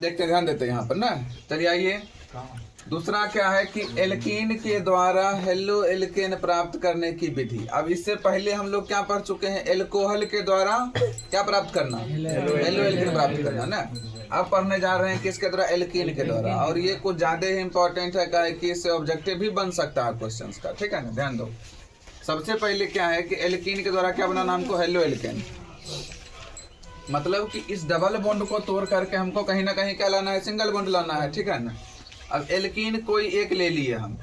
देखते ध्यान देते हैं यहाँ पर ना। चलिए आइए, दूसरा क्या है कि एल्कीन के द्वारा हेलो एल्केन प्राप्त करने की विधि। अब इससे पहले हम लोग क्या पढ़ चुके हैं, एल्कोहल के द्वारा क्या प्राप्त करना, हेलो एल्केन प्राप्त करना ना। अब पढ़ने जा रहे हैं किसके द्वारा, एल्कीन के द्वारा। और ये कुछ ज्यादा ही इंपॉर्टेंट है, क्या है कि इससे ऑब्जेक्टिव भी बन सकता है क्वेश्चंस का, ठीक है ना, ध्यान दो। सबसे पहले क्या है कि एल्कीन के द्वारा क्या बनाना हमको, हेलो एल्केन। मतलब कि इस डबल बॉन्ड को तोड़ करके हमको कहीं ना कहीं क्या लाना है, सिंगल बॉन्ड लाना है, ठीक है ना। अब एल्कीन कोई एक ले लिए हम,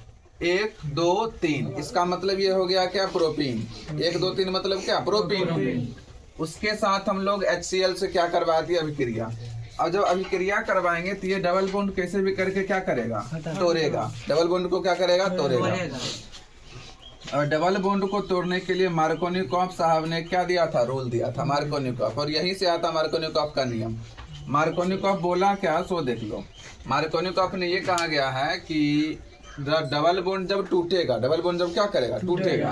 1 2 3, इसका मतलब ये हो गया क्या, प्रोपीन। 1 2 3 मतलब क्या, प्रोपीन। उसके साथ हम लोग HCl से क्या करवा दिया, अभिक्रिया। और जब अभिक्रिया करवाएंगे तो ये डबल बॉन्ड कैसे भी करके क्या करेगा, तोड़ेगा। डबल बॉन्ड को क्या करेगा, तोड़ेगा। और डबल बॉन्ड को तोड़ने के लिए मार्कोनिकॉफ साहब ने क्या दिया था, रूल दिया था, मार्कोनिकॉफ। और यहीं से आता मार्कोनिकॉफ का नियम। मार्कोनिकॉफ बोला क्या, सो देख लो। मार्कोनिकॉफ ने ये कहा गया है कि डबल बॉन्ड जब टूटेगा, डबल बॉन्ड जब क्या करेगा, टूटेगा,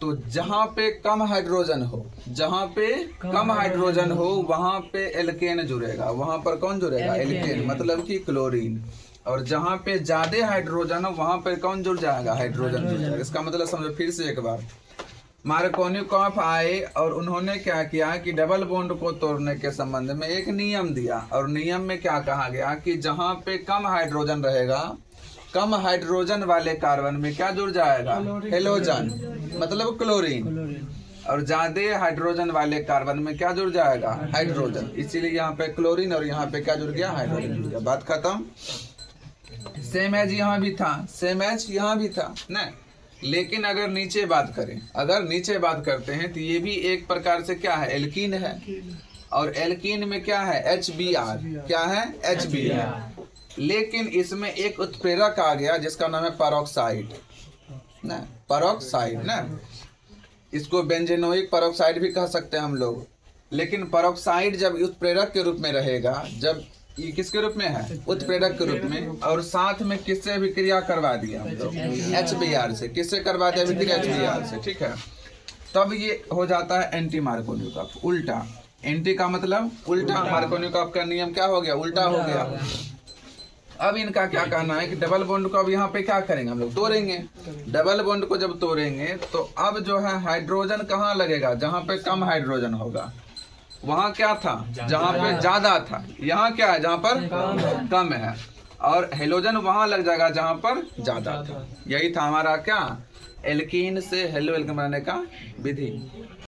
तो जहाँ पे कम हाइड्रोजन हो, जहाँ पे कम हाइड्रोजन हो वहाँ पे एल्केन जुड़ेगा। वहाँ पर कौन जुड़ेगा, एल्केन, मतलब कि क्लोरीन। और जहाँ पे ज्यादा हाइड्रोजन हो वहाँ पे कौन जुड़ जाएगा, हाइड्रोजन जुड़ जाएगा। इसका मतलब समझो फिर से एक बार, मार्कोनिकॉफ आए और उन्होंने क्या किया कि डबल बॉन्ड को तोड़ने के संबंध में एक नियम दिया। और नियम में क्या कहा गया कि जहाँ पे कम हाइड्रोजन रहेगा, कम हाइड्रोजन वाले कार्बन में क्या जुड़ जाएगा, हेलोजन, मतलब क्लोरीन। और ज्यादा हाइड्रोजन वाले कार्बन में क्या जुड़ जाएगा, हाइड्रोजन। इसीलिए यहाँ पे क्लोरीन और यहाँ पे क्या जुड़ गया, हाइड्रोजन जुड़ गया। बात खत्म। सेम एज यहाँ भी था, सेम एज यहाँ भी था ना। लेकिन अगर नीचे बात करें, अगर नीचे बात करते हैं तो ये भी एक प्रकार से क्या है, एल्कीन है। और एल्कीन में क्या है, HBr, क्या है, HBr। लेकिन इसमें एक उत्प्रेरक आ गया जिसका नाम है पेरोक्साइड ना, पेरोक्साइड ना। इसको बेंजेनोइक पेरोक्साइड भी कह सकते हैं हम लोग। लेकिन पेरोक्साइड जब उत्प्रेरक के रूप में रहेगा, जब ये किसके रूप में है, उत्प्रेरक के रूप में, और साथ में किससे अभिक्रिया करवा दिया हम लोग, HBr से। किससे करवा दिया अभिक्रिया, HBr से, ठीक है। तब ये हो जाता है एंटी मार्कोनिकॉफ, उल्टा। एंटी का मतलब उल्टा, मार्कोनिकॉफ का नियम क्या हो गया, उल्टा हो गया। अब इनका क्या कहना है कि डबल बॉन्ड को अब यहाँ पे क्या करेंगे हम लोग, तोड़ेंगे। डबल बॉन्ड को जब तोड़ेंगे तो अब जो है हाइड्रोजन कहाँ लगेगा, जहाँ पे कम हाइड्रोजन होगा। वहाँ क्या था, जहाँ पे ज्यादा था। यहाँ क्या है, जहाँ पर कम है। और हेलोजन वहाँ लग जाएगा जहाँ पर ज्यादा था। यही था हमारा क्या, एल्कीन से हेलो एल्केन बनाने का विधि।